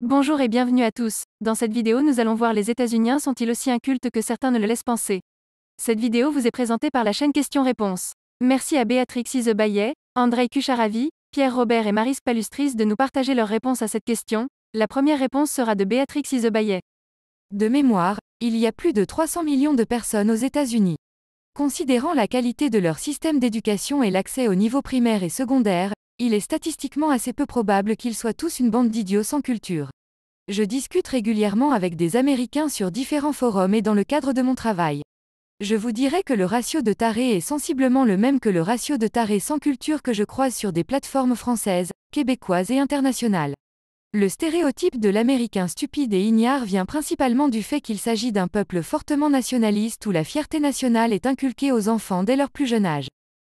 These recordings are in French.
Bonjour et bienvenue à tous. Dans cette vidéo, nous allons voir les États-Unis sont-ils aussi incultes que certains ne le laissent penser. Cette vidéo vous est présentée par la chaîne Questions-Réponses. Merci à Béatrix Izebaillet, Andrei Kucharavi, Pierre Robert et Maris Palustris de nous partager leurs réponses à cette question. La première réponse sera de Béatrix Izebaillet. De mémoire, il y a plus de 300 millions de personnes aux États-Unis. Considérant la qualité de leur système d'éducation et l'accès au niveau primaire et secondaire, il est statistiquement assez peu probable qu'ils soient tous une bande d'idiots sans culture. Je discute régulièrement avec des Américains sur différents forums et dans le cadre de mon travail. Je vous dirais que le ratio de tarés est sensiblement le même que le ratio de tarés sans culture que je croise sur des plateformes françaises, québécoises et internationales. Le stéréotype de l'Américain stupide et ignare vient principalement du fait qu'il s'agit d'un peuple fortement nationaliste où la fierté nationale est inculquée aux enfants dès leur plus jeune âge.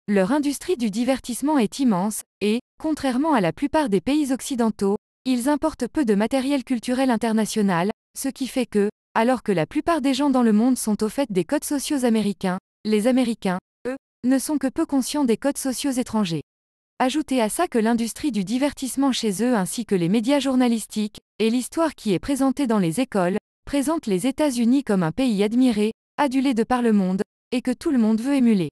Leur industrie du divertissement est immense, et, contrairement à la plupart des pays occidentaux, ils importent peu de matériel culturel international, ce qui fait que, alors que la plupart des gens dans le monde sont au fait des codes sociaux américains, les Américains, eux, ne sont que peu conscients des codes sociaux étrangers. Ajoutez à ça que l'industrie du divertissement chez eux ainsi que les médias journalistiques, et l'histoire qui est présentée dans les écoles, présentent les États-Unis comme un pays admiré, adulé de par le monde, et que tout le monde veut émuler.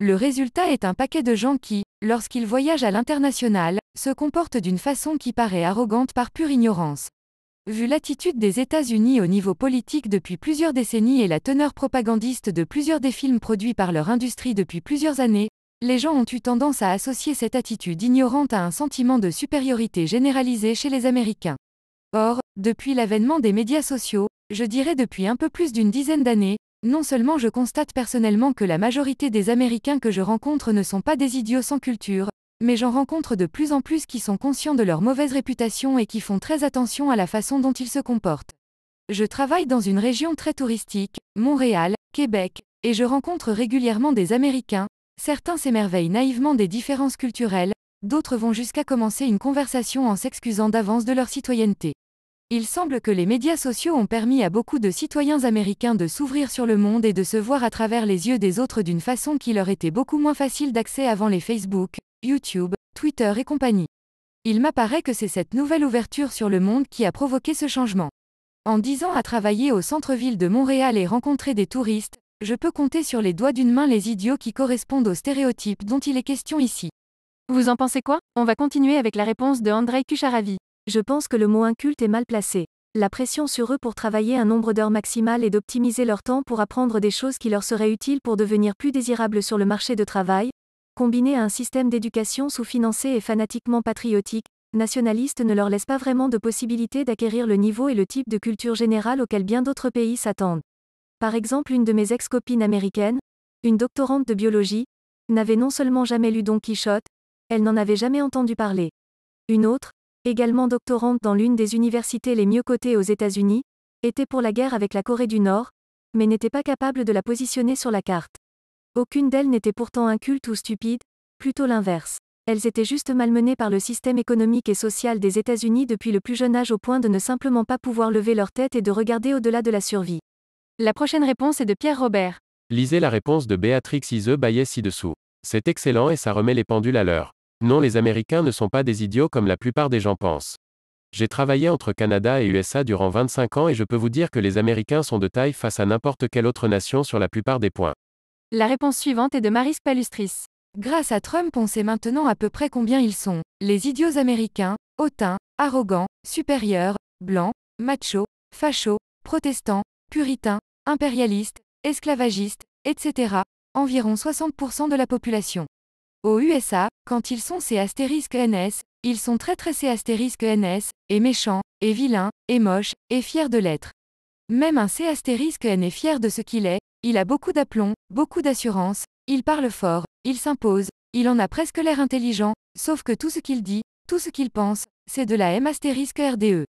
Le résultat est un paquet de gens qui, lorsqu'ils voyagent à l'international, se comportent d'une façon qui paraît arrogante par pure ignorance. Vu l'attitude des États-Unis au niveau politique depuis plusieurs décennies et la teneur propagandiste de plusieurs des films produits par leur industrie depuis plusieurs années, les gens ont eu tendance à associer cette attitude ignorante à un sentiment de supériorité généralisé chez les Américains. Or, depuis l'avènement des médias sociaux, je dirais depuis un peu plus d'une dizaine d'années, non seulement je constate personnellement que la majorité des Américains que je rencontre ne sont pas des idiots sans culture, mais j'en rencontre de plus en plus qui sont conscients de leur mauvaise réputation et qui font très attention à la façon dont ils se comportent. Je travaille dans une région très touristique, Montréal, Québec, et je rencontre régulièrement des Américains. Certains s'émerveillent naïvement des différences culturelles, d'autres vont jusqu'à commencer une conversation en s'excusant d'avance de leur citoyenneté. Il semble que les médias sociaux ont permis à beaucoup de citoyens américains de s'ouvrir sur le monde et de se voir à travers les yeux des autres d'une façon qui leur était beaucoup moins facile d'accès avant les Facebook, YouTube, Twitter et compagnie. Il m'apparaît que c'est cette nouvelle ouverture sur le monde qui a provoqué ce changement. En 10 ans à travailler au centre-ville de Montréal et rencontrer des touristes, je peux compter sur les doigts d'une main les idiots qui correspondent aux stéréotypes dont il est question ici. Vous en pensez quoi? On va continuer avec la réponse de Andrei Kucharavi. Je pense que le mot inculte est mal placé. La pression sur eux pour travailler un nombre d'heures maximal et d'optimiser leur temps pour apprendre des choses qui leur seraient utiles pour devenir plus désirables sur le marché de travail, combinée à un système d'éducation sous-financé et fanatiquement patriotique, nationaliste ne leur laisse pas vraiment de possibilité d'acquérir le niveau et le type de culture générale auquel bien d'autres pays s'attendent. Par exemple, une de mes ex-copines américaines, une doctorante de biologie, n'avait non seulement jamais lu Don Quichotte, elle n'en avait jamais entendu parler. Une autre, également doctorante dans l'une des universités les mieux cotées aux États-Unis, était pour la guerre avec la Corée du Nord, mais n'était pas capable de la positionner sur la carte. Aucune d'elles n'était pourtant inculte ou stupide, plutôt l'inverse. Elles étaient juste malmenées par le système économique et social des États-Unis depuis le plus jeune âge au point de ne simplement pas pouvoir lever leur tête et de regarder au-delà de la survie. La prochaine réponse est de Pierre Robert. Lisez la réponse de Béatrix Izebaillet ci-dessous. C'est excellent et ça remet les pendules à l'heure. Non, les Américains ne sont pas des idiots comme la plupart des gens pensent. J'ai travaillé entre Canada et USA durant 25 ans et je peux vous dire que les Américains sont de taille face à n'importe quelle autre nation sur la plupart des points. La réponse suivante est de Maris Palustris. Grâce à Trump, on sait maintenant à peu près combien ils sont, les idiots américains, hautains, arrogants, supérieurs, blancs, machos, fachos, protestants, puritains, impérialistes, esclavagistes, etc., environ 60% de la population. Aux USA, quand ils sont C*NS, ils sont très C*NS, et méchants, et vilains, et moches, et fiers de l'être. Même un C*N est fier de ce qu'il est, il a beaucoup d'aplomb, beaucoup d'assurance, il parle fort, il s'impose, il en a presque l'air intelligent, sauf que tout ce qu'il dit, tout ce qu'il pense, c'est de la M*RDE.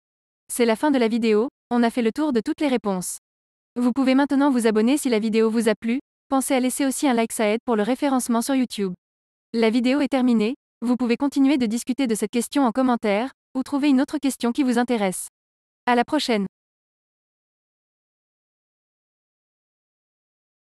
C'est la fin de la vidéo, on a fait le tour de toutes les réponses. Vous pouvez maintenant vous abonner si la vidéo vous a plu, pensez à laisser aussi un like, ça aide pour le référencement sur YouTube. La vidéo est terminée, vous pouvez continuer de discuter de cette question en commentaire, ou trouver une autre question qui vous intéresse. À la prochaine!